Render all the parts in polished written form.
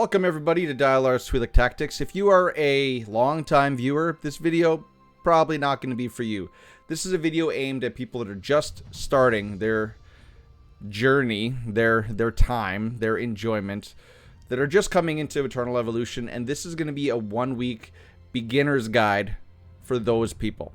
Welcome everybody to Dial-R Sweelick Tactics. If you are a long-time viewer, this video probably not going to be for you. This is a video aimed at people that are just starting their journey, their time, their enjoyment, that are just coming into Eternal Evolution, and this is going to be a 1-week beginner's guide for those people.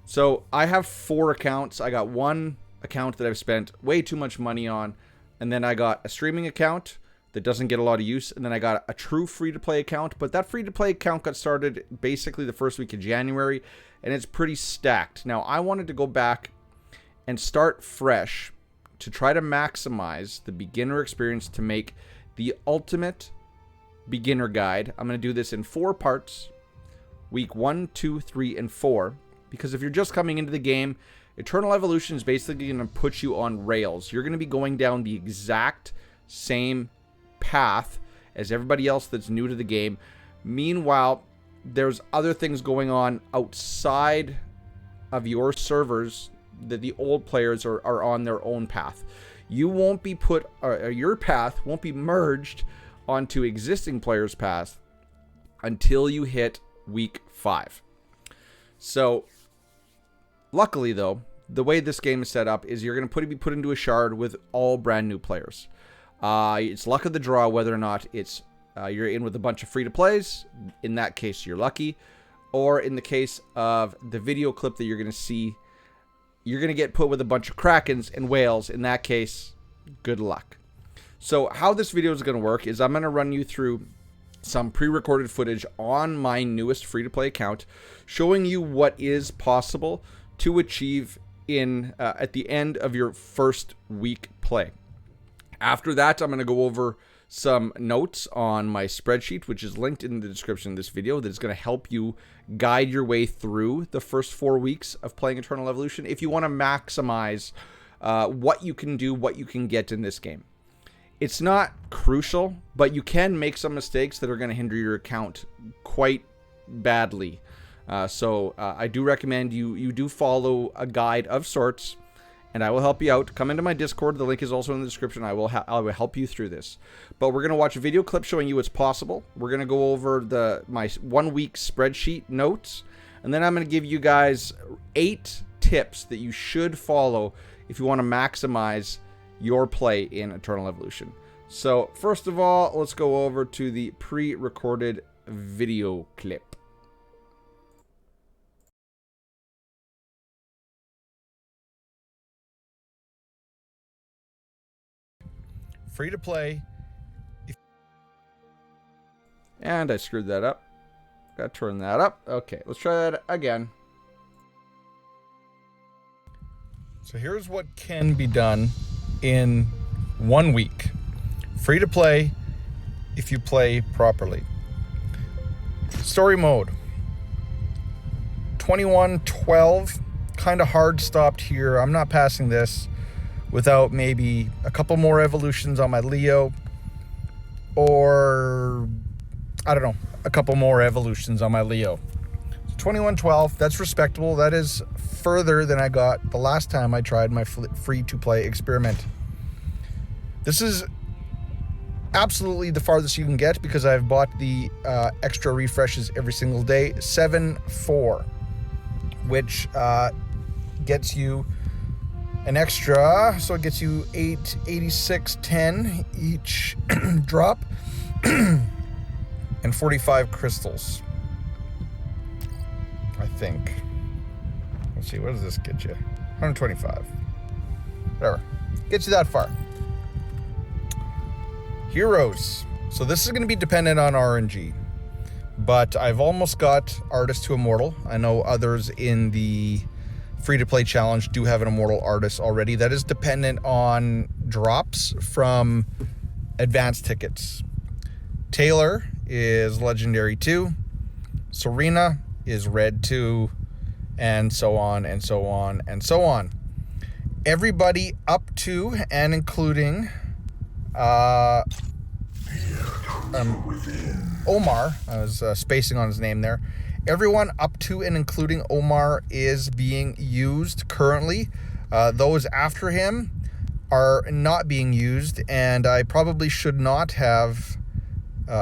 So I have 4 accounts. I got one account that I've spent way too much money on, and then I got a streaming account that doesn't get a lot of use, and then I got a true free-to-play account, but that free-to-play account got started basically the first week of January, and it's pretty stacked. Now, I wanted to go back and start fresh to try to maximize the beginner experience to make the ultimate beginner guide. I'm going to do this in 4 parts, week 1, 2, 3, and 4, because if you're just coming into the game, Eternal Evolution is basically going to put you on rails. You're going to be going down the exact same path as everybody else that's new to the game. Meanwhile, there's other things going on outside of your servers that the old players are on their own path. You won't be put, your path won't be merged onto existing players' path until you hit week 5. So, luckily though, the way this game is set up is you're going to be put into a shard with all brand new players. It's luck of the draw whether or not it's you're in with a bunch of free-to-plays. In that case, you're lucky. Or in the case of the video clip that you're going to see, you're going to get put with a bunch of Krakens and whales. In that case, good luck. So how this video is going to work is I'm going to run you through some pre-recorded footage on my newest free-to-play account, showing you what is possible to achieve in at the end of your first week play. After that, I'm going to go over some notes on my spreadsheet, which is linked in the description of this video, that is going to help you guide your way through the first 4 weeks of playing Eternal Evolution if you want to maximize what you can do, what you can get in this game. It's not crucial, but you can make some mistakes that are going to hinder your account quite badly. So I do recommend you do follow a guide of sorts, and I will help you out. Come into my Discord. The link is also in the description. I will help you through this. But we're going to watch a video clip showing you what's possible. We're going to go over my 1-week spreadsheet notes. And then I'm going to give you guys 8 tips that you should follow if you want to maximize your play in Eternal Evolution. So first of all, let's go over to the pre-recorded video clip. Free to play. And I screwed that up. Gotta turn that up. Okay, let's try that again. So here's what can be done in 1 week. Free to play if you play properly. Story mode. 21-12. Kind of hard stopped here. I'm not passing this without maybe a couple more evolutions on my Leo, or I don't know, a couple more evolutions on my Leo. 21-12, that's respectable. That is further than I got the last time I tried my free-to-play experiment. This is absolutely the farthest you can get because I've bought the extra refreshes every single day. 7-4, which gets you an extra, so it gets you 886.10 each drop and 45 crystals, I think. Let's see, what does this get you? 125. Whatever. Gets you that far. Heroes. So this is going to be dependent on RNG, but I've almost got Artist to Immortal. I know others in the free-to-play challenge do have an Immortal Artist already. That is dependent on drops from advanced tickets. Taylor is Legendary 2. Serena is Red 2. And so on, and so on, and so on. Everybody up to and including Omar. I was spacing on his name there. Everyone up to and including Omar is being used currently. Those after him are not being used, and I probably should not have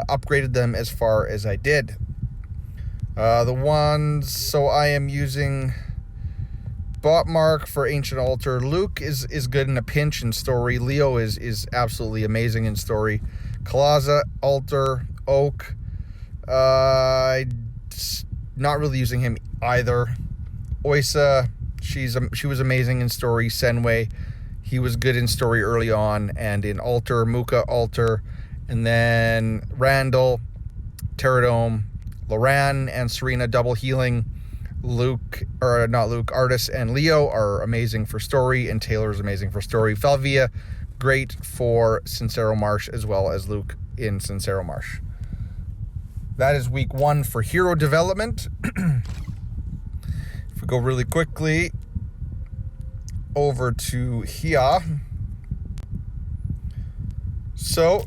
upgraded them as far as I did. So I am using Botmark for Ancient Altar. Luke is good in a pinch in story. Leo is absolutely amazing in story. Kalaza, Altar, Oak. Not really using him either. Oisa, she was amazing in story. Senway, he was good in story early on and in Altar. Muka, Altar, and then Randall, Terradome, Loran, and Serena double healing. Artis and Leo are amazing for story, and Taylor is amazing for story. Falvia, great for Sincero Marsh as well as Luke in Sincero Marsh. That is week 1 for hero development. If we go really quickly over to here. So,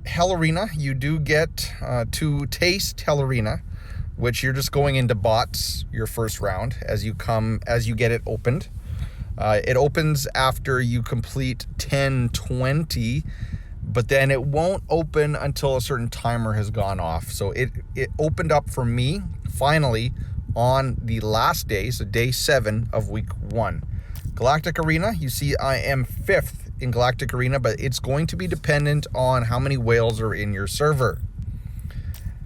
Hell Arena, you do get to taste Hell Arena, which you're just going into bots your first round as you get it opened. It opens after you complete 10-20, but then it won't open until a certain timer has gone off. So it opened up for me finally on the last day, so day 7 of week 1. Galactic Arena, you see I am 5th in Galactic Arena, but it's going to be dependent on how many whales are in your server.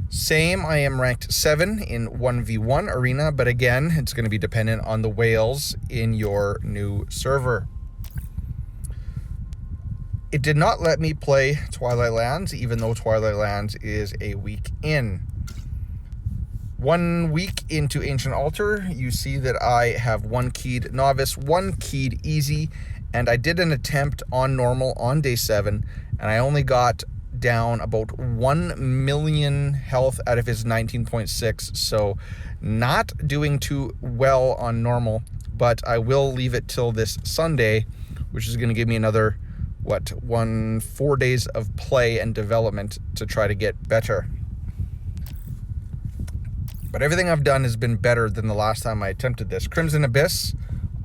Same, I am ranked 7 in 1v1 Arena, but again, it's going to be dependent on the whales in your new server. It did not let me play Twilight Lands, even though Twilight Lands is a week in. 1 week into Ancient Altar, you see that I have 1 keyed Novice, 1 keyed Easy, and I did an attempt on Normal on day 7, and I only got down about 1 million health out of his 19.6, so not doing too well on Normal, but I will leave it till this Sunday, which is going to give me another 4 days of play and development to try to get better. But everything I've done has been better than the last time I attempted this. Crimson Abyss,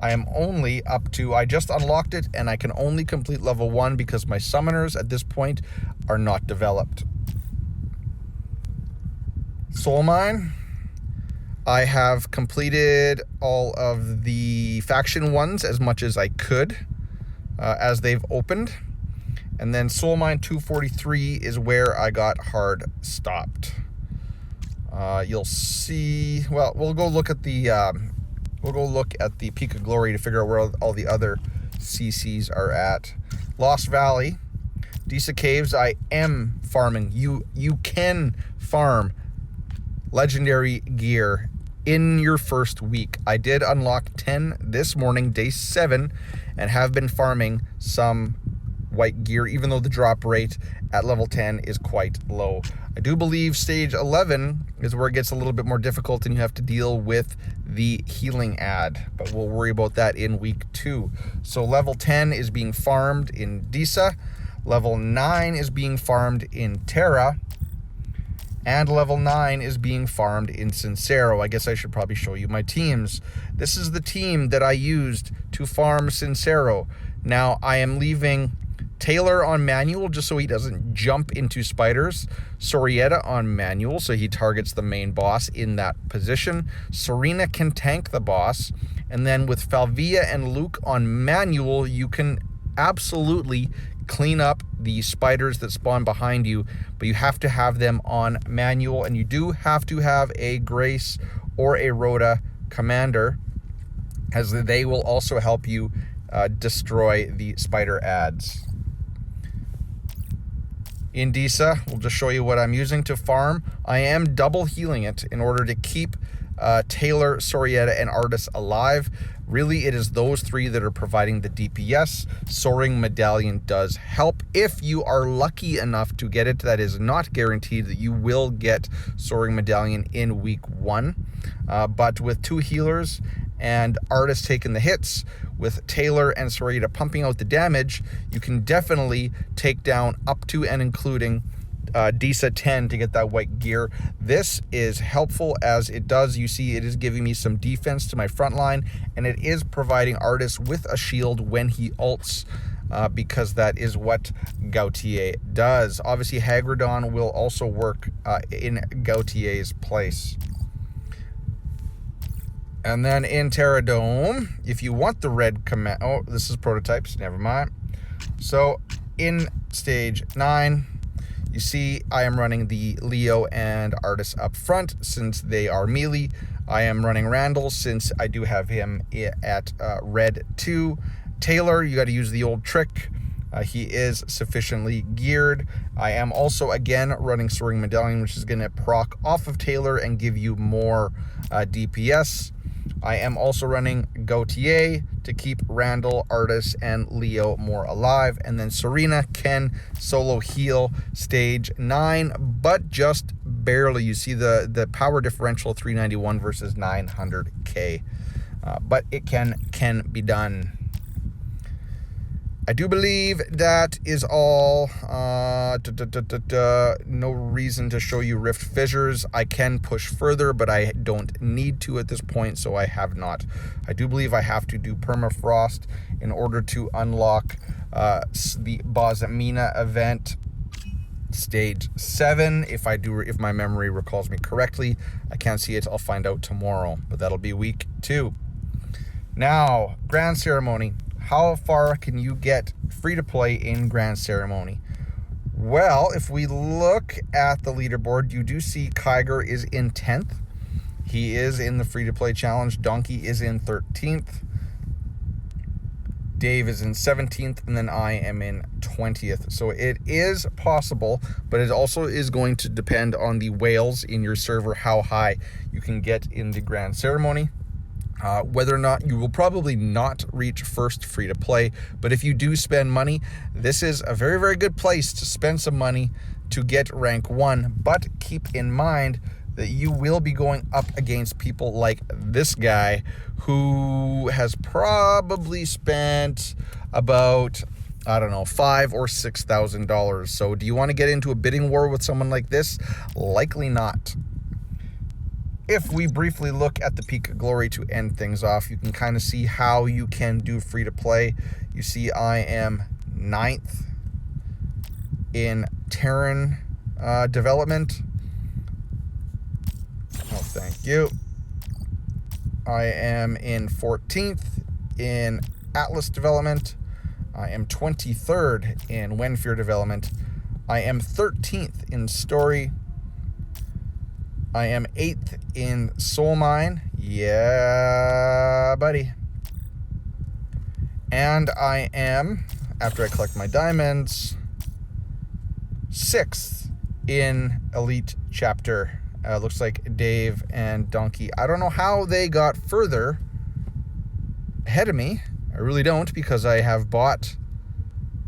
I am only up to, I just unlocked it, and I can only complete level 1 because my summoners at this point are not developed. Soul Mine, I have completed all of the faction ones as much as I could as they've opened. And then Soul Mine 243 is where I got hard stopped. You'll see, well, we'll go look at the Peak of Glory to figure out where all the other CCs are at. Lost Valley, Disa Caves, I am farming. You can farm legendary gear in your first week. I did unlock 10 this morning, day 7, and have been farming some white gear, even though the drop rate at level 10 is quite low. I do believe stage 11 is where it gets a little bit more difficult and you have to deal with the healing ad, but we'll worry about that in week 2. So level 10 is being farmed in Disa, level 9 is being farmed in Terra, and level 9 is being farmed in Sincero. I guess I should probably show you my teams. This is the team that I used to farm Sincero. Now I am leaving Taylor on manual just so he doesn't jump into spiders. Sorietta on manual so he targets the main boss in that position. Serena can tank the boss. And then with Falvia and Luke on manual, you can absolutely clean up the spiders that spawn behind you, but you have to have them on manual, and you do have to have a Grace or a Rhoda commander, as they will also help you destroy the spider ads. In Disa, we'll just show you what I'm using to farm. I am double healing it in order to keep Taylor, Sorietta, and Artis alive. Really, it is those 3 that are providing the DPS. Soaring Medallion does help if you are lucky enough to get it. That is not guaranteed that you will get Soaring Medallion in week 1. But with 2 healers and Artis taking the hits, with Taylor and Sorietta pumping out the damage, you can definitely take down up to and including Disa 10 to get that white gear. This is helpful as it does, you see, it is giving me some defense to my front line, and it is providing Artis with a shield when he ults. because that is what Gautier does. Obviously, Hagridon will also work in Gautier's place. And then in Terradome, if you want the red command... Oh, this is prototypes. Never mind. So in stage 9, you see I am running the Leo and Artis up front since they are melee. I am running Randall since I do have him at red 2. Taylor, you got to use the old trick. He is sufficiently geared. I am also, again, running Soaring Medallion, which is going to proc off of Taylor and give you more DPS. I am also running Gautier to keep Randall, Artis, and Leo more alive. And then Serena can solo heal stage 9, but just barely. You see the power differential, 391 versus 900k. But it can be done. I do believe that is all. No reason to show you Rift Fissures. I can push further, but I don't need to at this point, so I have not. I do believe I have to do Permafrost in order to unlock the Bosmina event, stage 7. If my memory recalls me correctly. I can't see it. I'll find out tomorrow, but that'll be week 2. Now, Grand Ceremony. How far can you get free to play in Grand Ceremony? Well, if we look at the leaderboard, you do see Kyger is in 10th. He is in the free to play challenge. Donkey is in 13th. Dave is in 17th, and then I am in 20th. So it is possible, but it also is going to depend on the whales in your server, how high you can get in the Grand Ceremony. Whether or not you will probably not reach first free to play, but if you do spend money, this is a very, very good place to spend some money to get rank 1. But keep in mind that you will be going up against people like this guy who has probably spent about, I don't know, $5,000 or $6,000. So do you want to get into a bidding war with someone like this? Likely not. If we briefly look at the Peak of Glory to end things off, you can kind of see how you can do free to play. You see I am 9th in Terran development. Oh, thank you. I am in 14th in Atlas development. I am 23rd in Wenfear development. I am 13th in Story. I am 8th in Soul Mine. Yeah, buddy. And I am, after I collect my diamonds, 6th in Elite Chapter. Looks like Dave and Donkey. I don't know how they got further ahead of me. I really don't, because I have bought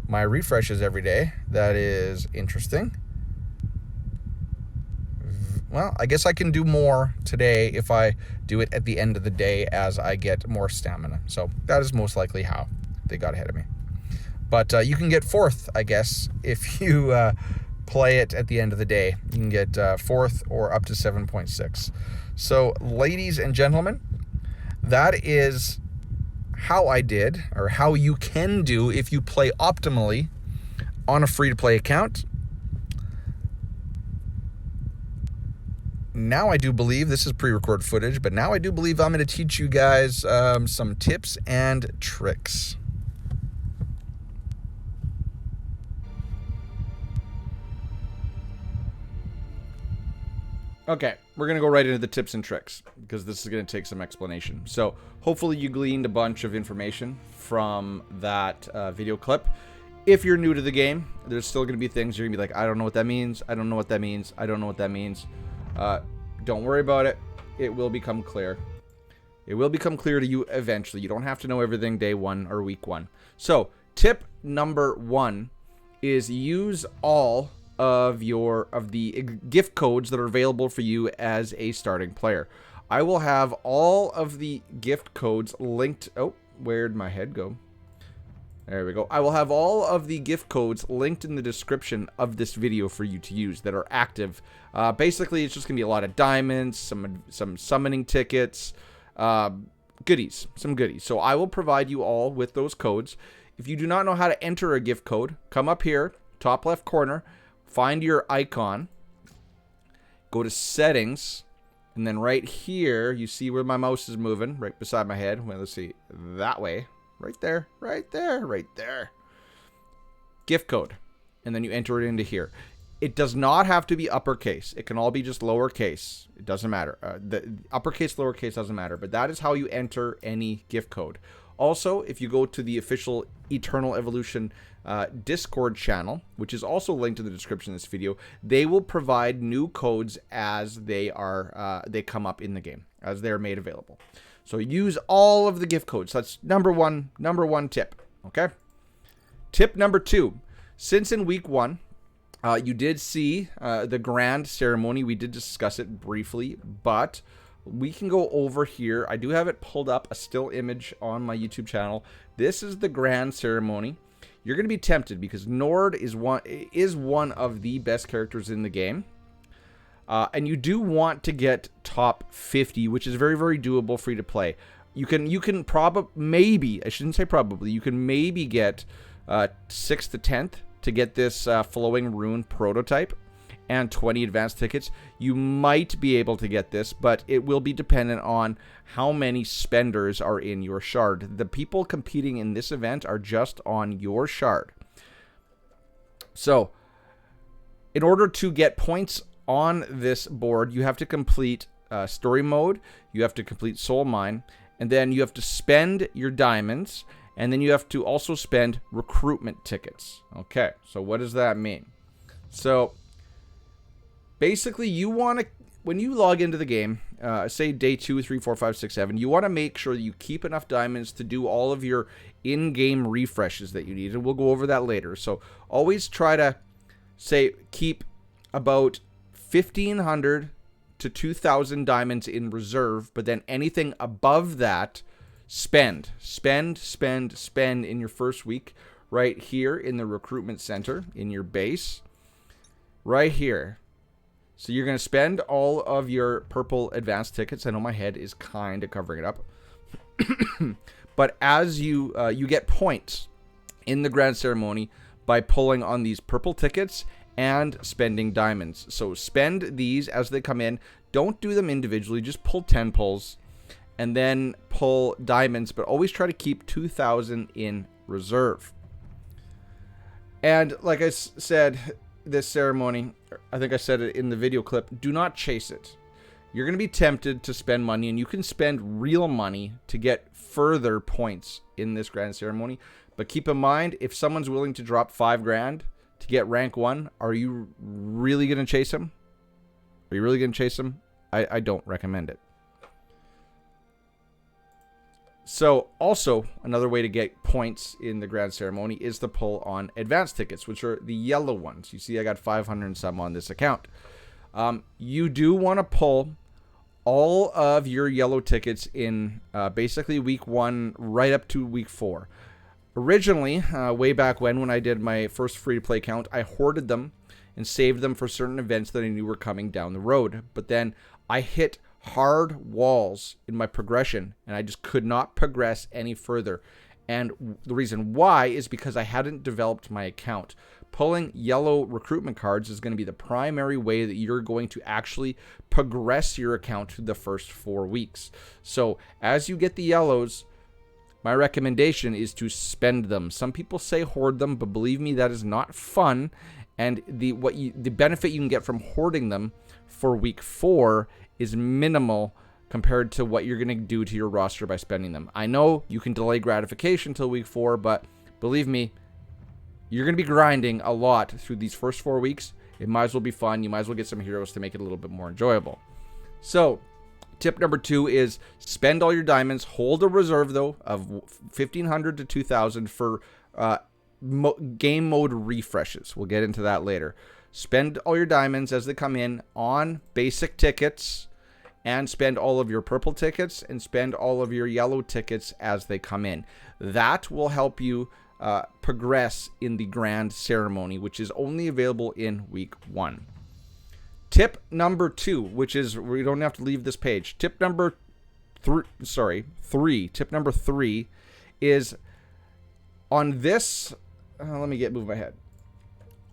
my refreshes every day. That is interesting. Well, I guess I can do more today if I do it at the end of the day as I get more stamina. So that is most likely how they got ahead of me. But you can get 4th, I guess, if you play it at the end of the day. You can get 4th or up to 7.6. So, ladies and gentlemen, that is how I did, or how you can do if you play optimally on a free-to-play account. Now I do believe, this is pre-recorded footage, but now I do believe I'm going to teach you guys some tips and tricks. Okay, we're going to go right into the tips and tricks, because this is going to take some explanation. So hopefully you gleaned a bunch of information from that video clip. If you're new to the game, there's still going to be things you're going to be like, I don't know what that means, I don't know what that means, I don't know what that means. Don't worry about it. It will become clear. It will become clear to you eventually. You don't have to know everything day 1 or week 1. So, tip number 1 is use all of the gift codes that are available for you as a starting player. I will have all of the gift codes linked. Oh, where'd my head go? There we go. I will have all of the gift codes linked in the description of this video for you to use that are active. Basically, it's just going to be a lot of diamonds, some summoning tickets, goodies, some goodies. So I will provide you all with those codes. If you do not know how to enter a gift code, come up here, top left corner, find your icon, go to settings, and then right here, you see where my mouse is moving, right beside my head. Well, let's see, that way, right there, right there, right there. Gift code, and then you enter it into here. It does not have to be uppercase. It can all be just lowercase. It doesn't matter. The uppercase, lowercase doesn't matter, but that is how you enter any gift code. Also, if you go to the official Eternal Evolution Discord channel, which is also linked in the description of this video, they will provide new codes as they come up in the game, as they're made available. So use all of the gift codes. That's number one tip. Okay. Tip number 2. Since in week 1, you did see the grand ceremony, we did discuss it briefly, but we can go over here. I do have it pulled up, a still image on my YouTube channel. This is the grand ceremony. You're going to be tempted because Nord is one of the best characters in the game. And you do want to get top 50, which is very, very doable for you to play. You can probably, maybe, I shouldn't say probably, you can maybe get 6th to 10th to get this flowing rune prototype and 20 advanced tickets. You might be able to get this, but it will be dependent on how many spenders are in your shard. The people competing in this event are just on your shard. So, in order to get points on this board, you have to complete story mode, you have to complete soul mine, and then you have to spend your diamonds, and then you have to also spend recruitment tickets. Okay, so what does that mean? So, basically, you want to, when you log into the game, say day 2, 3, 4, 5, 6, 7, you want to make sure that you keep enough diamonds to do all of your in-game refreshes that you need, and we'll go over that later. So always try to, say, keep about 1,500 to 2,000 diamonds in reserve, but then anything above that, spend in your first week, right here in the recruitment center, in your base, right here. So you're going to spend all of your purple advanced tickets. I know my head is kind of covering it up. But as you get points in the grand ceremony by pulling on these purple tickets and spending diamonds. So spend these as they come in. Don't do them individually. Just pull 10 pulls and then pull diamonds. But always try to keep 2,000 in reserve. And like I said, this ceremony, I think I said it in the video clip, do not chase it. You're going to be tempted to spend money, and you can spend real money to get further points in this grand ceremony. But keep in mind, if someone's willing to drop 5 grand to get rank 1, are you really going to chase him? Are you really going to chase him? I don't recommend it. So, also, another way to get points in the grand ceremony is to pull on advanced tickets, which are the yellow ones. You see I got 500 and some on this account. You do want to pull all of your yellow tickets in basically week 1 right up to week 4. Originally, way back when I did my first free-to-play account, I hoarded them and saved them for certain events that I knew were coming down the road. But then I hit hard walls in my progression, and I just could not progress any further. And the reason why is because I hadn't developed my account. Pulling yellow recruitment cards is going to be the primary way that you're going to actually progress your account through the first 4 weeks. So as you get the yellows, my recommendation is to spend them. Some people say hoard them, but believe me, that is not fun. And the benefit you can get from hoarding them for week 4 is minimal compared to what you're going to do to your roster by spending them. I know you can delay gratification till week 4, but believe me, you're going to be grinding a lot through these first 4 weeks. It might as well be fun. You might as well get some heroes to make it a little bit more enjoyable. So, tip number 2 is spend all your diamonds. Hold a reserve, though, of 1,500 to 2,000 for game mode refreshes. We'll get into that later. Spend all your diamonds as they come in on basic tickets, and spend all of your purple tickets and spend all of your yellow tickets as they come in. That will help you progress in the grand ceremony, which is only available in week 1. Tip number 2, which is, we don't have to leave this page. Tip number 3. Tip number 3 is On this, let me move my head.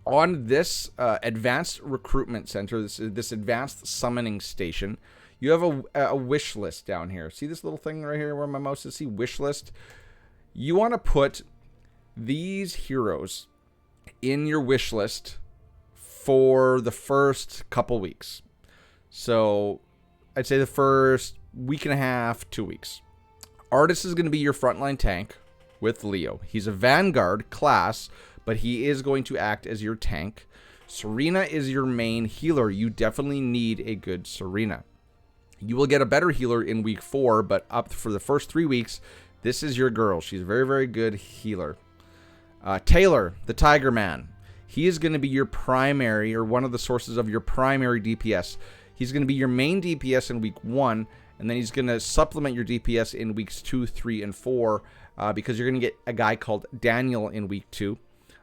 On this advanced recruitment center, this advanced summoning station, you have a wish list down here. See this little thing right here where my mouse is? See wish list? You want to put these heroes in your wish list for the first couple weeks. So I'd say the first week and a half, 2 weeks. Artist is going to be your frontline tank with Leo. He's a Vanguard class, but he is going to act as your tank. Serena is your main healer. You definitely need a good Serena. You will get a better healer in week 4, but up for the first 3 weeks, this is your girl. She's a very, very good healer. Taylor, the Tiger Man. He is going to be your primary, or one of the sources of your primary DPS. He's going to be your main DPS in week 1, and then he's going to supplement your DPS in weeks 2, 3, and 4, because you're going to get a guy called Daniel in week 2.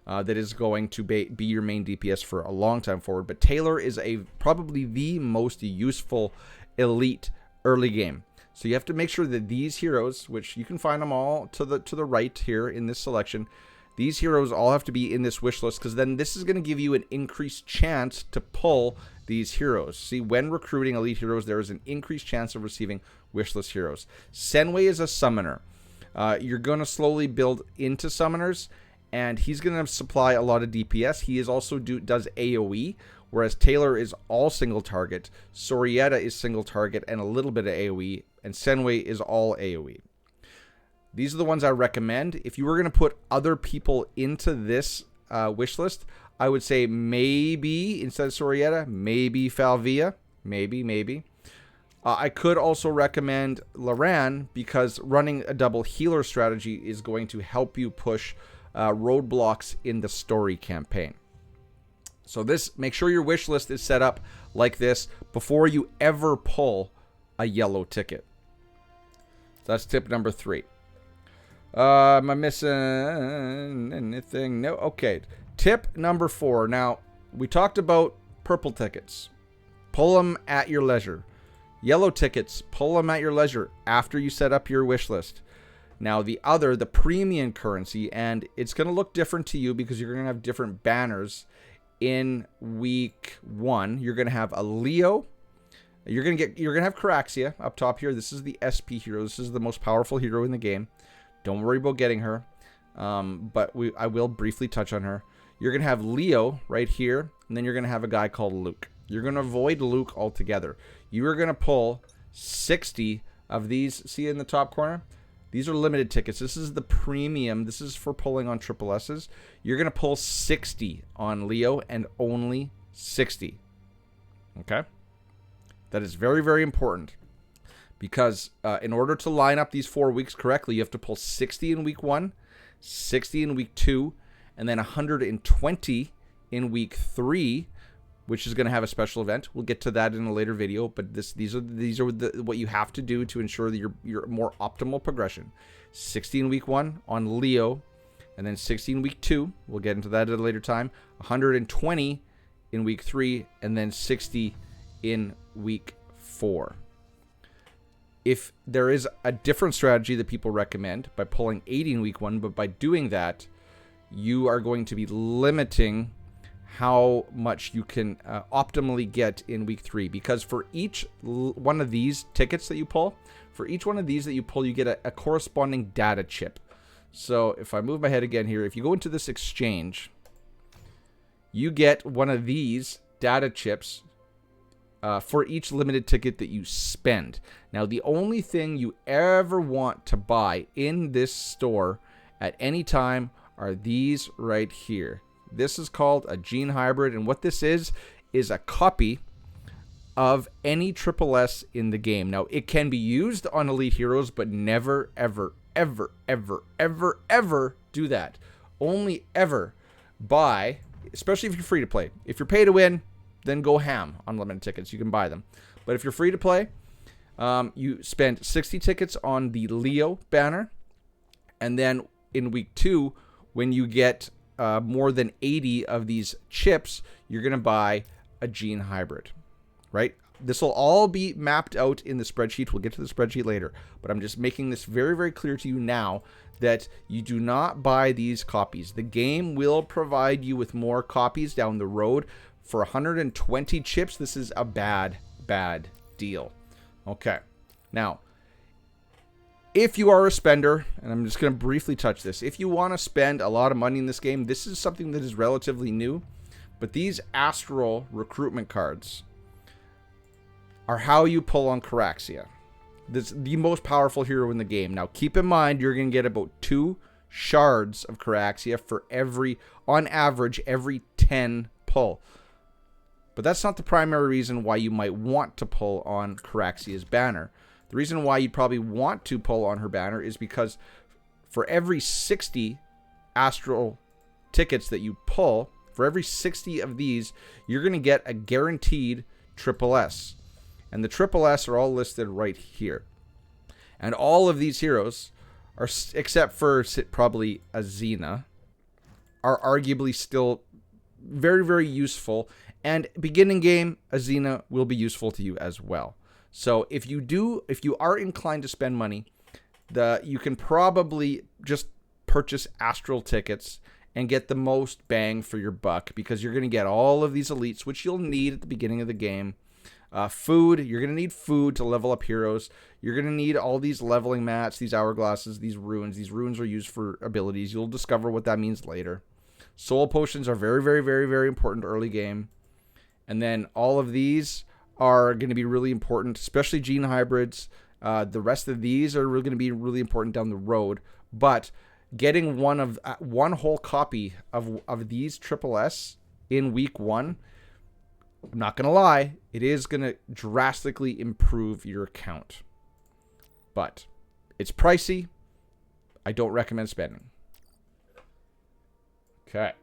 That is going to be your main DPS for a long time forward. But Taylor is probably the most useful elite early game. So you have to make sure that these heroes, which you can find them all to the right here in this selection, these heroes all have to be in this wish list, because then this is going to give you an increased chance to pull these heroes. See, when recruiting elite heroes, there is an increased chance of receiving wish list heroes. Senway is a summoner. You're going to slowly build into summoners, and he's going to supply a lot of DPS. He is also does AoE, whereas Taylor is all single target. Sorietta is single target and a little bit of AoE, and Senway is all AoE. These are the ones I recommend. If you were going to put other people into this wish list, I would say maybe, instead of Sorietta, maybe Falvia. Maybe. I could also recommend Loran, because running a double healer strategy is going to help you push roadblocks in the story campaign. So make sure your wish list is set up like this before you ever pull a yellow ticket. So that's tip number 3. Am I missing anything? No? Okay. Tip number 4. Now, we talked about purple tickets. Pull them at your leisure. Yellow tickets, pull them at your leisure after you set up your wish list. Now, the premium currency, and it's going to look different to you because you're going to have different banners in week 1. You're going to have a Leo. You're going to have Caraxia up top here. This is the SP hero. This is the most powerful hero in the game. Don't worry about getting her, but I will briefly touch on her. You're going to have Leo right here, and then you're going to have a guy called Luke. You're going to avoid Luke altogether. You are going to pull 60 of these. See in the top corner? These are limited tickets. This is the premium. This is for pulling on triple S's. You're going to pull 60 on Leo, and only 60. Okay? That is very, very important. Because in order to line up these 4 weeks correctly, you have to pull 60 in week 1, 60 in week 2, and then 120 in week 3, which is going to have a special event. We'll get to that in a later video, but these are what you have to do to ensure that your more optimal progression. 60 in week 1 on Leo, and then 60 in week 2. We'll get into that at a later time. 120 in week 3, and then 60 in week 4. If there is a different strategy that people recommend by pulling 80 in week 1, but by doing that, you are going to be limiting how much you can optimally get in week 3. Because for each one of these tickets that you pull, you get a corresponding data chip. So if I move my head again here, if you go into this exchange, you get one of these data chips for each limited ticket that you spend. Now, the only thing you ever want to buy in this store at any time are these right here. This is called a gene hybrid, and what this is a copy of any triple S in the game. Now, it can be used on elite heroes, but never, ever, ever, ever, ever, ever do that. Only ever buy, especially if you're free to play. If you're pay to win, then go ham on limited tickets. You can buy them. But if you're free to play, you spend 60 tickets on the Leo banner. And then in week 2, when you get more than 80 of these chips, you're going to buy a gene hybrid. Right? This will all be mapped out in the spreadsheet. We'll get to the spreadsheet later, but I'm just making this very, very clear to you now that you do not buy these copies. The game will provide you with more copies down the road. For 120 chips, this is a bad deal. Okay. Now, if you are a spender, and I'm just going to briefly touch this, if you want to spend a lot of money in this game, this is something that is relatively new, but these Astral Recruitment cards are how you pull on Caraxia. This is the most powerful hero in the game. Now, keep in mind, you're going to get about 2 shards of Caraxia for on average, every 10 pull. But that's not the primary reason why you might want to pull on Caraxia's banner. The reason why you'd probably want to pull on her banner is because for every 60 Astral tickets that you pull, for every 60 of these, you're going to get a guaranteed triple S. And the triple S are all listed right here. And all of these heroes, except for probably Azina, are arguably still very, very useful. And beginning game, Azina will be useful to you as well. So if you are inclined to spend money, you can probably just purchase Astral tickets and get the most bang for your buck, because you're going to get all of these elites, which you'll need at the beginning of the game. Food, you're going to need food to level up heroes. You're going to need all these leveling mats, these hourglasses, these runes. These runes are used for abilities. You'll discover what that means later. Soul potions are very, very, very, very important early game. And then all of these are going to be really important, especially gene hybrids. The rest of these are really going to be really important down the road. But getting one whole copy of these triple S in week 1, I'm not going to lie, it is going to drastically improve your account. But it's pricey. I don't recommend spending. Okay.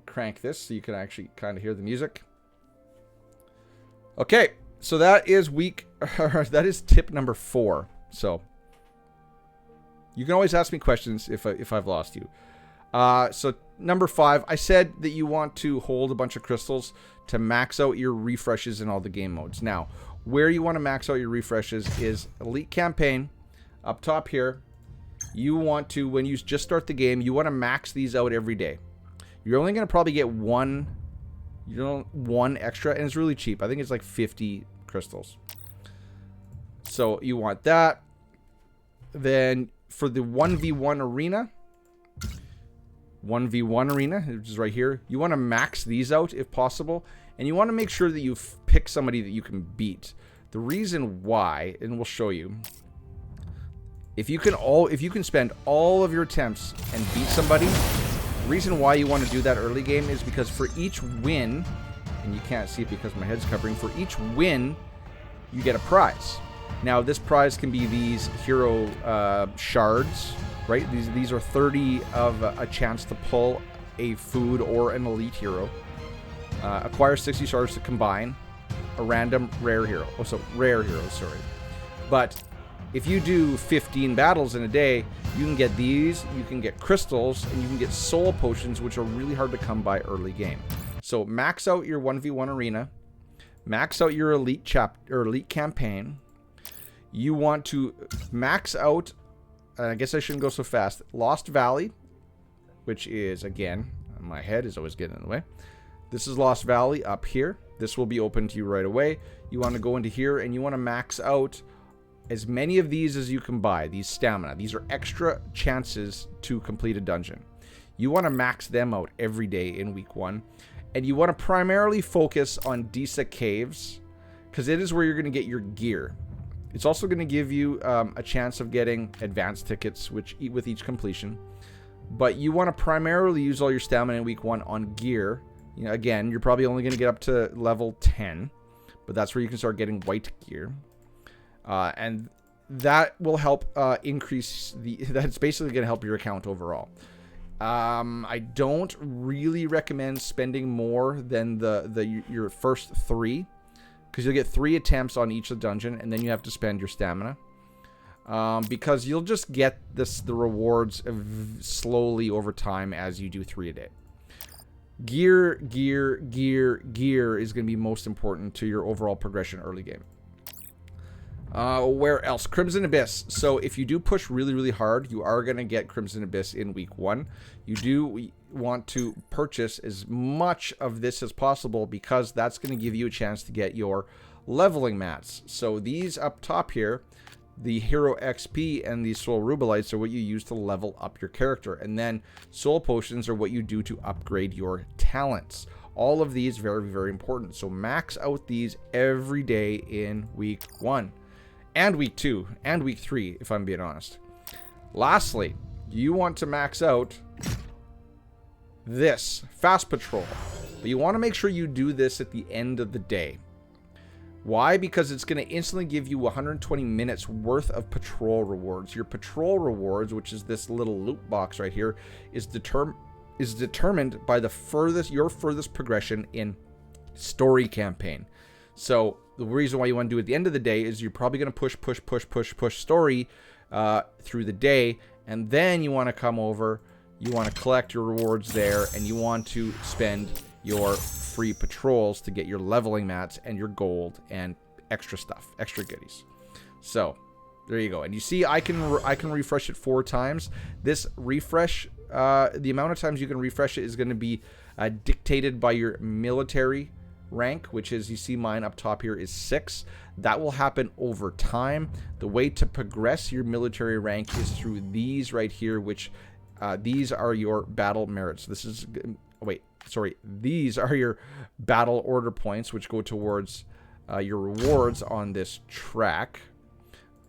Crank this so you can actually kind of hear the music. Okay, so that is that is tip number 4. So you can always ask me questions if I've lost you. So number 5, I said that you want to hold a bunch of crystals to max out your refreshes in all the game modes. Now, where you want to max out your refreshes is Elite Campaign, up top here. You want to, when you just start the game, you want to max these out every day. You're only going to probably get one extra, and it's really cheap. I think it's like 50 crystals. So you want that. Then for the 1v1 arena, which is right here, you want to max these out if possible, and you want to make sure that you pick somebody that you can beat. The reason why, and we'll show you, if you can spend all of your attempts and beat somebody, the reason why you want to do that early game is because for each win, and you can't see it because my head's covering, for each win you get a prize. Now this prize can be these hero shards, right? These are 30 of a chance to pull a food or an elite hero. Acquire 60 shards to combine a random rare hero. Oh, so rare heroes, sorry. But if you do 15 battles in a day, you can get these, you can get crystals, and you can get soul potions, which are really hard to come by early game. So max out your 1v1 arena, max out your elite campaign. You want to max out, I guess I shouldn't go so fast, Lost Valley, which is, again, my head is always getting in the way. This is Lost Valley up here. This will be open to you right away. You want to go into here and you want to max out as many of these as you can buy. These stamina. These are extra chances to complete a dungeon. You want to max them out every day in week 1. And you want to primarily focus on Disa Caves, because it is where you're going to get your gear. It's also going to give you a chance of getting advanced tickets with each completion. But you want to primarily use all your stamina in week 1 on gear. You know, again, you're probably only going to get up to level 10, but that's where you can start getting white gear. And that will help increase that's basically going to help your account overall. I don't really recommend spending more than your first 3, because you'll get 3 attempts on each of the dungeon, and then you have to spend your stamina. Because you'll just get the rewards slowly over time as you do 3 a day. Gear is going to be most important to your overall progression early game. Where else? Crimson Abyss. So if you do push really, really hard, you are going to get Crimson Abyss in week 1. You do want to purchase as much of this as possible because that's going to give you a chance to get your leveling mats. So these up top here, the Hero XP and the Soul Rubelites are what you use to level up your character. And then Soul Potions are what you do to upgrade your talents. All of these very, very important. So max out these every day in week 1. And week 2, and week 3, if I'm being honest. Lastly, you want to max out this, Fast Patrol. But you want to make sure you do this at the end of the day. Why? Because it's going to instantly give you 120 minutes worth of patrol rewards. Your patrol rewards, which is this little loot box right here, is determined by your furthest progression in story campaign. So the reason why you want to do it at the end of the day is you're probably going to push story through the day, and then you want to come over, you want to collect your rewards there, and you want to spend your free patrols to get your leveling mats and your gold and extra stuff, extra goodies. So there you go. And you see I can refresh it 4 times. This refresh, the amount of times you can refresh it is going to be dictated by your military rank, which is, you see mine up top here is 6. That will happen over time. The way to progress your military rank is through these right here, which these are your battle merits. These are your battle order points, which go towards your rewards on this track.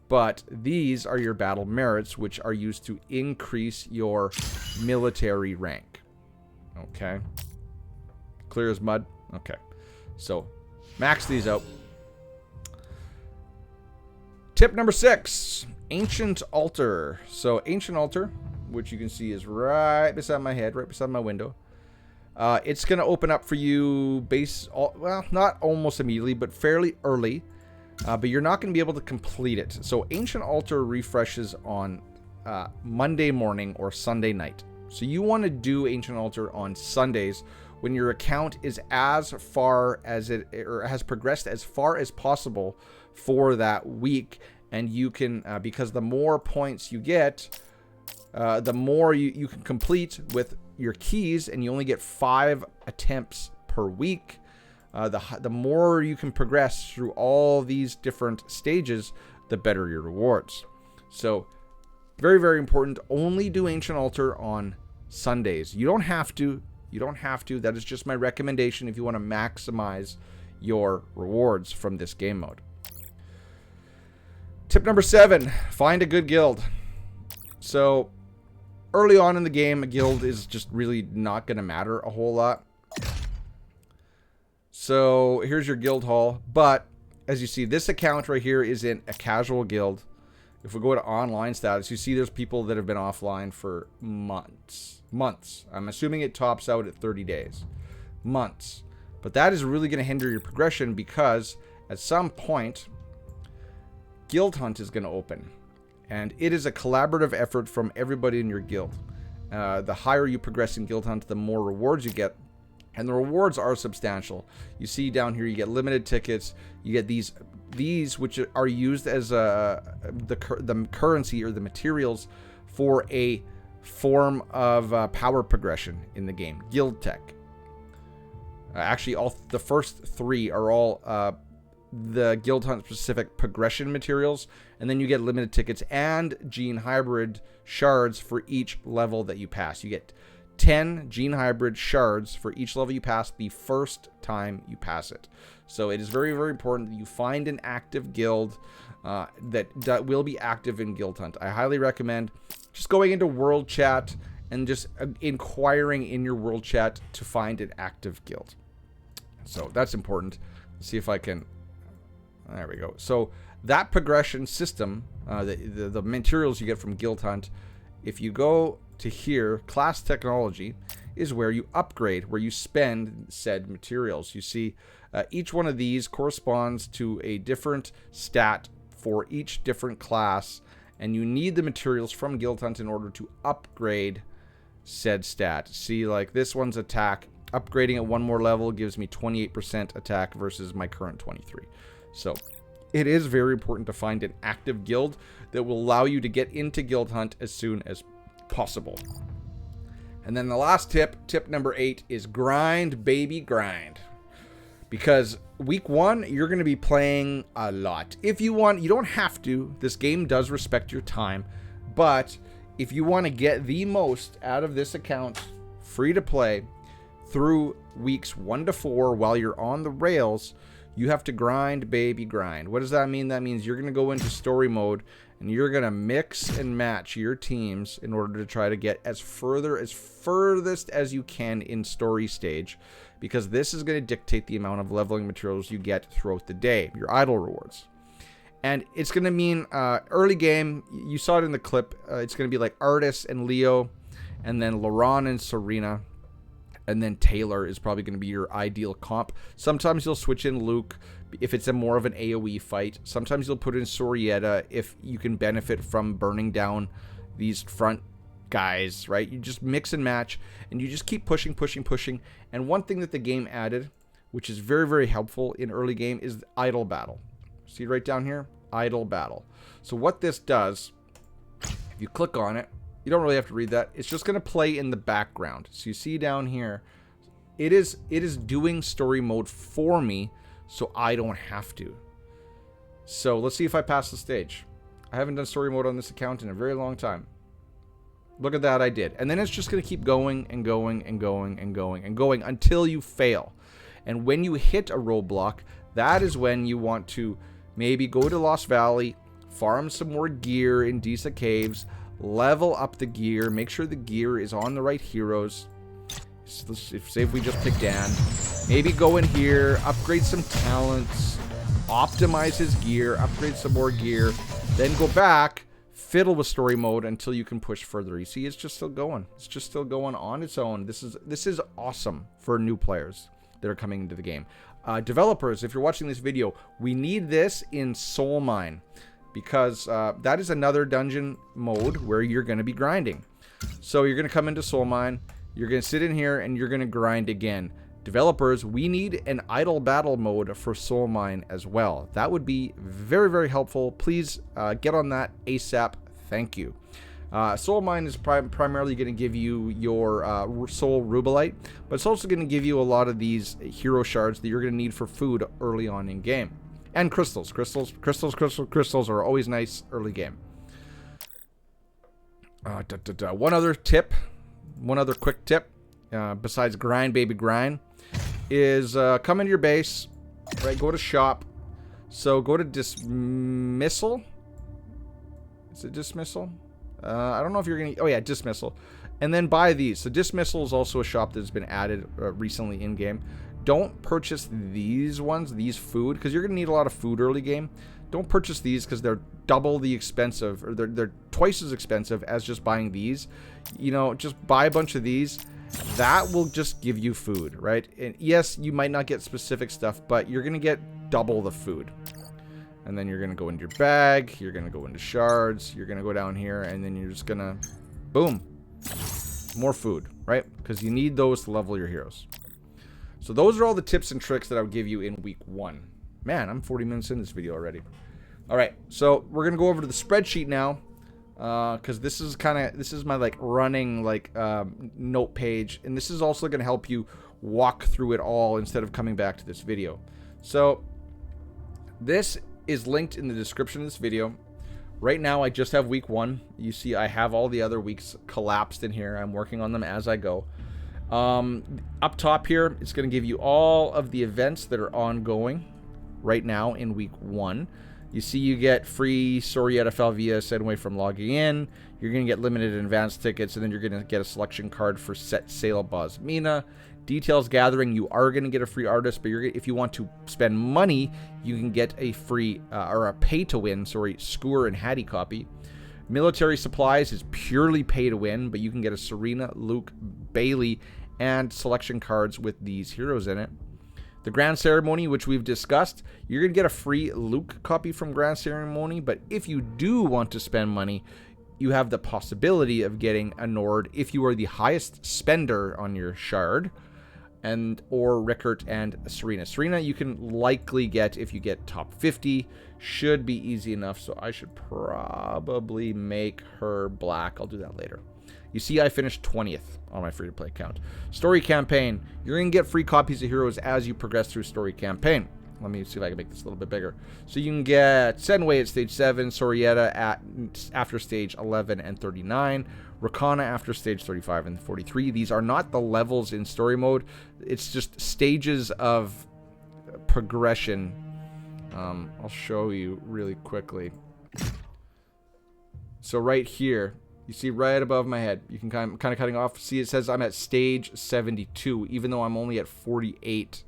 But these are your battle merits, which are used to increase your military rank. Okay. Clear as mud? Okay. So, max these out. Tip number 6, Ancient Altar. So, Ancient Altar, which you can see is right beside my head, right beside my window. It's going to open up for you well, not almost immediately, but fairly early. But you're not going to be able to complete it. So, Ancient Altar refreshes on Monday morning or Sunday night. So, you want to do Ancient Altar on Sundays when your account is as far as or has progressed as far as possible for that week. And you can, because the more points you get, the more you can complete with your keys, and you only get 5 attempts per week. The more you can progress through all these different stages, the better your rewards. So, very, very important. Only do Ancient Altar on Sundays. You don't have to. That is just my recommendation if you want to maximize your rewards from this game mode. Tip number 7, find a good guild. So, early on in the game, a guild is just really not going to matter a whole lot. So, here's your guild hall. But, as you see, this account right here is in a casual guild. If we go to online status, you see there's people that have been offline for months. I'm assuming it tops out at 30 days. Months. But that is really going to hinder your progression, because at some point, Guild Hunt is going to open. And it is a collaborative effort from everybody in your guild. The higher you progress in Guild Hunt, the more rewards you get. And the rewards are substantial. You see down here, you get limited tickets. You get these which are used as the currency or the materials for a form of power progression in the game. Guild Tech. Actually, the first 3 are all the Guild Hunt specific progression materials, and then you get limited tickets and Gene Hybrid shards for each level that you pass. You get 10 Gene Hybrid shards for each level you pass the first time you pass it. So it is very, very important that you find an active guild that will be active in Guild Hunt. I highly recommend just going into World Chat and just inquiring in your World Chat to find an active guild. So that's important. Let's see if I can... There we go. So that progression system, the materials you get from Guild Hunt, if you go to here, Class Technology is where you upgrade, where you spend said materials. You see, each one of these corresponds to a different stat for each different class, and you need the materials from Guild Hunt in order to upgrade said stat. See, like this one's attack Upgrading at one more level gives me 28% attack versus my current 23. So it is very important to find an active guild that will allow you to get into Guild Hunt as soon as possible. And then the last tip, tip number 8, is grind, baby, grind. Because week 1, you're going to be playing a lot. If you want, you don't have to. This game does respect your time. But if you want to get the most out of this account, free to play, through weeks 1 to 4 while you're on the rails, you have to grind, baby, grind. What does that mean? That means you're going to go into story mode and you're going to mix and match your teams in order to try to get as furthest as you can in story stage, because this is going to dictate the amount of leveling materials you get throughout the day, your idle rewards. And it's going to mean early game, you saw it in the clip, it's going to be like Artis and Leo, and then Laurent and Serena. And then Taylor is probably going to be your ideal comp. Sometimes you'll switch in Luke if it's a more of an AoE fight. Sometimes you'll put in Sorietta if you can benefit from burning down these front guys, right? You just mix and match, and you just keep pushing. And one thing that the game added, which is very, very helpful in early game, is idle battle. See right down here? Idle battle. So what this does, if you click on it, you don't really have to read that. It's just going to play in the background. So you see down here, it is doing story mode for me, so I don't have to. So let's see if I pass the stage. I haven't done story mode on this account in a very long time. Look at that, I did. And then it's just going to keep going and going and going and going and going until you fail. And when you hit a roadblock, that is when you want to maybe go to Lost Valley, farm some more gear in Disa Caves, level up the gear, make sure the gear is on the right heroes. Say if we just pick Dan, maybe go in here, upgrade some talents, optimize his gear, upgrade some more gear, then go back, fiddle with story mode until you can push further. You see, it's just still going. It's just still going on its own. This is awesome for new players that are coming into the game. Developers, if you're watching this video, we need this in Soul Mine, because that is another dungeon mode where you're going to be grinding. So you're going to come into Soul Mine, you're going to sit in here, and you're going to grind again. Developers, we need an idle battle mode for Soul Mine as well. That would be very, very helpful. Please get on that ASAP. Thank you. Soul Mine is primarily going to give you your Soul Rubelite, but it's also going to give you a lot of these hero shards that you're going to need for food early on in game. And crystals. Crystals are always nice early game. One other quick tip, besides grind, baby, grind, is come into your base, right? Go to shop. So go to dismissal. Is it dismissal? I don't know if you're going to... Oh, yeah, dismissal. And then buy these. So dismissal is also a shop that's been added recently in-game. Don't purchase these ones, these food, because you're going to need a lot of food early game. Don't purchase these because they're double the expensive, or they're twice as expensive as just buying these. You know, just buy a bunch of these. That will just give you food, right? And yes, you might not get specific stuff, but you're going to get double the food. And then you're going to go into your bag, you're going to go into shards, you're going to go down here, and then you're just going to, boom, more food, right? Because you need those to level your heroes. So those are all the tips and tricks that I would give you in week 1. Man, I'm 40 minutes in this video already. All right, so we're gonna go over to the spreadsheet now, because this is my like running like note page, and this is also gonna help you walk through it all instead of coming back to this video. So this is linked in the description of this video. Right now, I just have week 1. You see, I have all the other weeks collapsed in here. I'm working on them as I go. Up top here, it's going to give you all of the events that are ongoing right now in week 1. You see you get free Sorietta Falvia Sedway from logging in. You're going to get limited advanced tickets, and then you're going to get a selection card for Set Sail Bosmina. Details Gathering, you are going to get a free artist, but if you want to spend money, you can get a free, or a pay-to-win, Skewer and Hattie copy. Military Supplies is purely pay-to-win, but you can get a Serena, Luke, Bailey, and selection cards with these heroes in it. The Grand Ceremony, which we've discussed, you're going to get a free Luke copy from Grand Ceremony, but if you do want to spend money, you have the possibility of getting a Nord if you are the highest spender on your shard. and or Rickert and Serena. Serena you can likely get if you get top 50. Should be easy enough, so I should probably make her black. I'll do that later. You see, I finished 20th on my free-to-play account. Story campaign. You're going to get free copies of heroes as you progress through story campaign. Let me see if I can make this a little bit bigger. So you can get Senway at stage 7, Sorietta after stage 11 and 39, Rakana after stage 35 and 43. These are not the levels in story mode. It's just stages of progression. I'll show you really quickly. So right here, you see right above my head, you can kind of cutting off. See, it says I'm at stage 72, even though I'm only at 48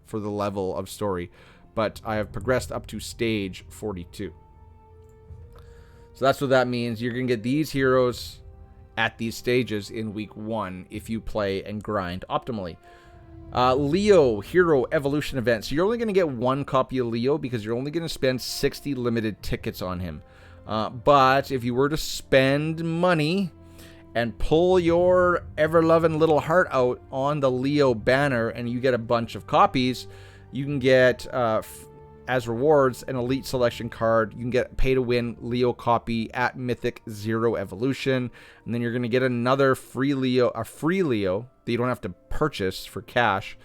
for the level of story. But I have progressed up to stage 42. So that's what that means. You're going to get these heroes at these stages in week 1 if you play and grind optimally. Leo Hero Evolution Event. So you're only going to get 1 copy of Leo because you're only going to spend 60 limited tickets on him. But if you were to spend money and pull your ever-loving little heart out on the Leo banner and you get a bunch of copies, you can get, as rewards, an Elite Selection card. You can get pay-to-win Leo copy at Mythic 0 Evolution. And then you're going to get another free Leo that you don't have to purchase for cash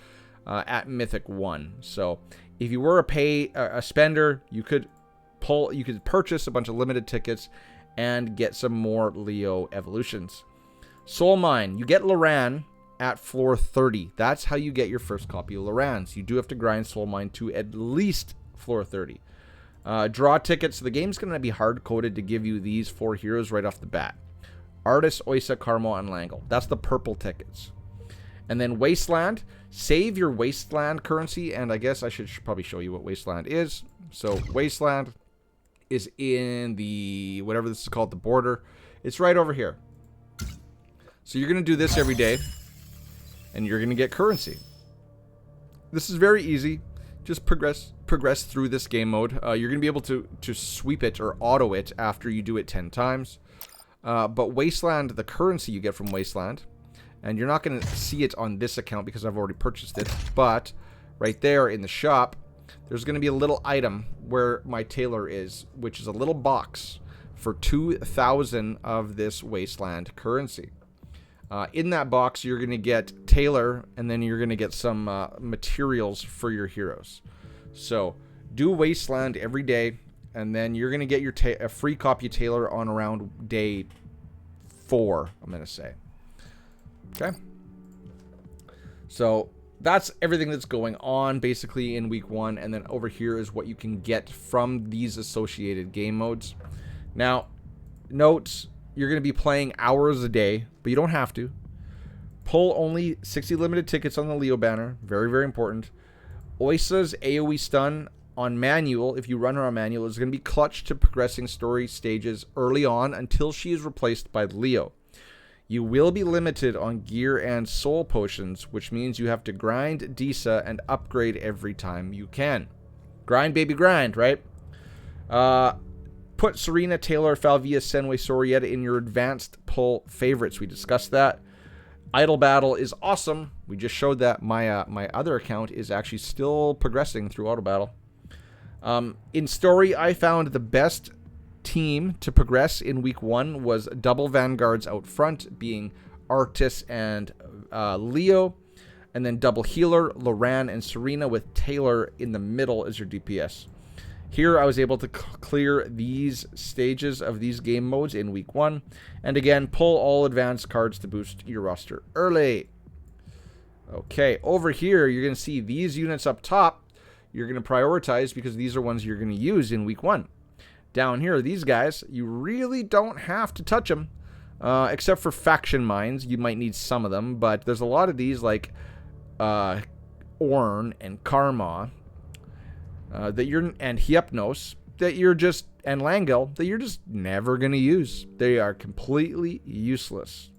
at Mythic 1. So if you were a spender, you could purchase a bunch of limited tickets and get some more Leo evolutions. Soul Mine, you get Loran at floor 30. That's how you get your first copy of Loran's. You do have to grind Soul Mine to at least floor 30. Draw tickets. So the game's going to be hard-coded to give you these 4 heroes right off the bat. Artis, Oisa, Carmo, and Langle. That's the purple tickets. And then Wasteland. Save your Wasteland currency, and I guess I should probably show you what Wasteland is. So Wasteland is in the, whatever this is called, the border. It's right over here. So you're going to do this every day, and you're going to get currency. This is very easy. Just progress through this game mode. You're going to be able to sweep it or auto it after you do it 10 times. But Wasteland, the currency you get from Wasteland, and you're not going to see it on this account because I've already purchased it, but right there in the shop, there's going to be a little item where my tailor is, which is a little box for 2,000 of this Wasteland currency. In that box, you're going to get tailor, and then you're going to get some materials for your heroes. So do Wasteland every day, and then you're going to get a free copy of tailor on around day 4, I'm going to say. Okay? So that's everything that's going on basically in week 1, and then over here is what you can get from these associated game modes. Now, note, you're going to be playing hours a day, but you don't have to. Pull only 60 limited tickets on the Leo banner. Very, very important. Oisa's AoE stun on manual, if you run her on manual, is going to be clutch to progressing story stages early on until she is replaced by Leo. You will be limited on gear and soul potions, which means you have to grind Disa and upgrade every time you can. Grind, baby, grind, right? Put Serena, Taylor, Falvia, Senway, Sorietta in your advanced pull favorites. We discussed that. Idle Battle is awesome. We just showed that. My my other account is actually still progressing through Auto Battle. In story, I found the best team to progress in week 1 was double vanguards out front, being Artis and Leo, and then double healer, Loran and Serena, with Taylor in the middle as your DPS. Here I was able to clear these stages of these game modes in week 1, and again, pull all advanced cards to boost your roster early. Okay, over here you're going to see these units up top. You're going to prioritize because these are ones you're going to use in week 1. Down here, these guys, you really don't have to touch them, except for faction mines. You might need some of them, but there's a lot of these like Ornn and Karma and Hypnos that you're just, and Langel, that you're just never going to use. They are completely useless.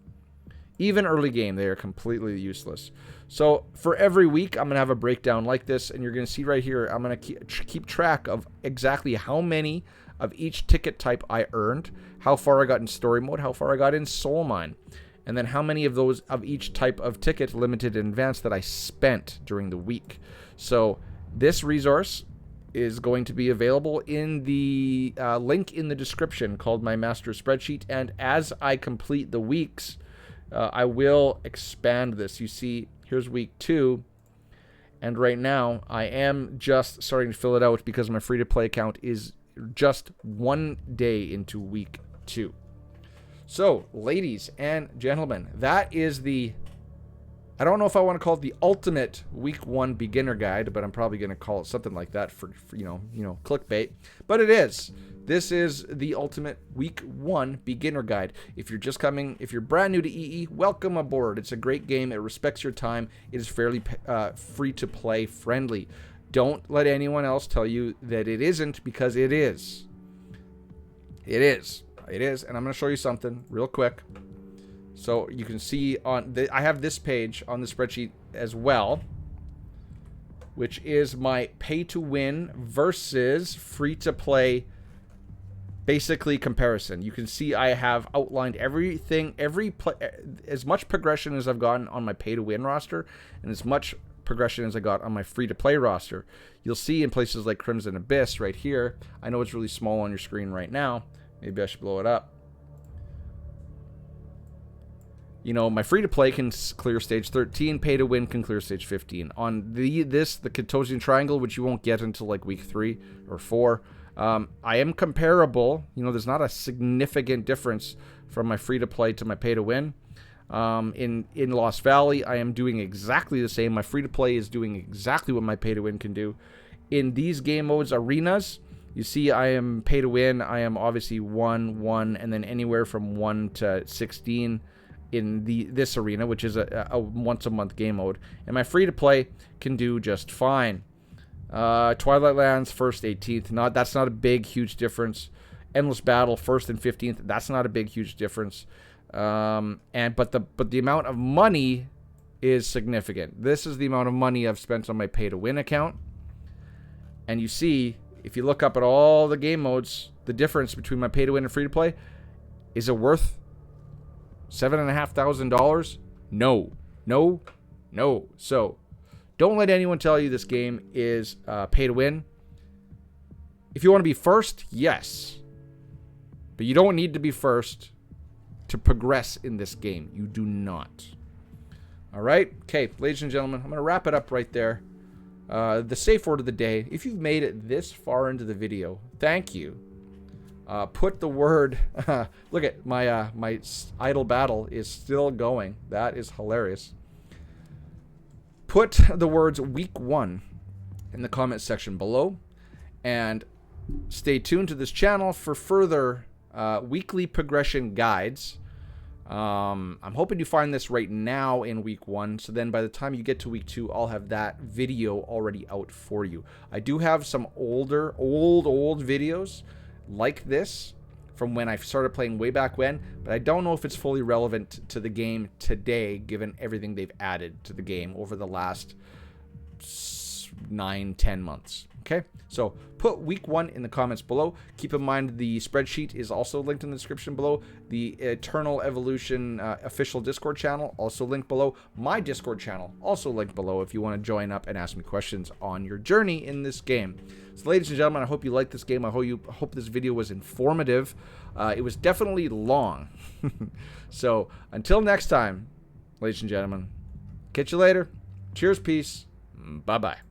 Even early game, they are completely useless. So for every week, I'm going to have a breakdown like this, and you're going to see right here, I'm going to keep track of exactly how many of each ticket type I earned, how far I got in story mode, how far I got in soul mine. and then how many of those of each type of ticket, limited in advance, that I spent during the week. So this resource is going to be available in the link in the description called my master spreadsheet, and as I complete the weeks, I will expand this. You see, here's week 2, and right now I am just starting to fill it out because my free-to-play account is just 1 day into week 2. So, ladies and gentlemen, that is the, I don't know if I want to call it the ultimate week 1 beginner guide, but I'm probably going to call it something like that for you know, clickbait. But it is. This is the ultimate week 1 beginner guide. If you're just coming, if you're brand new to EE, welcome aboard. It's a great game. It respects your time. It is fairly free to play friendly. Don't let anyone else tell you that it isn't, because it is. It is. It is, and I'm going to show you something real quick. So you can see on I have this page on the spreadsheet as well, which is my pay-to-win versus free-to-play, basically, comparison. You can see I have outlined everything, as much progression as I've gotten on my pay-to-win roster, and as much progression as I got on my free-to-play roster. You'll see in places like Crimson Abyss right here. I know it's really small on your screen right now. Maybe I should blow it up. You know, my free-to-play can clear stage 13, pay-to-win can clear stage 15. On the Ketosian Triangle, which you won't get until like week 3 or 4, I am comparable. You know, there's not a significant difference from my free-to-play to my pay-to-win. In Lost Valley, I am doing exactly the same. My free-to-play is doing exactly what my pay-to-win can do. In these game modes, arenas, you see I am pay-to-win. I am obviously 1, 1, and then anywhere from 1 to 16 in this arena, which is a once-a-month game mode. And my free-to-play can do just fine. Twilight Lands, 1st, 18th. That's not a big, huge difference. Endless Battle, 1st and 15th. That's not a big, huge difference. But the amount of money is significant. This is the amount of money I've spent on my pay-to-win account. And you see, if you look up at all the game modes, the difference between my pay-to-win and free-to-play, is it worth $7,500? No. No. No. So, don't let anyone tell you this game is pay-to-win. If you want to be first, yes. But you don't need to be first to progress in this game. You do not. All right? Okay, ladies and gentlemen, I'm going to wrap it up right there. The safe word of the day, if you've made it this far into the video, thank you. Put the word, look at my idle battle is still going. That is hilarious. Put the words week 1 in the comment section below, and stay tuned to this channel for further weekly progression guides. I'm hoping you find this right now in week 1, so then by the time you get to week 2, I'll have that video already out for you. I do have some old videos like this from when I started playing way back when, but I don't know if it's fully relevant to the game today, given everything they've added to the game over the last 9-10 months. Okay, so put week 1 in the comments below. Keep in mind the spreadsheet is also linked in the description below. The Eternal Evolution official Discord channel also linked below. My Discord channel also linked below if you want to join up and ask me questions on your journey in this game. So ladies and gentlemen, I hope you liked this game. I hope this video was informative. It was definitely long. So until next time, ladies and gentlemen, catch you later. Cheers, peace, bye-bye.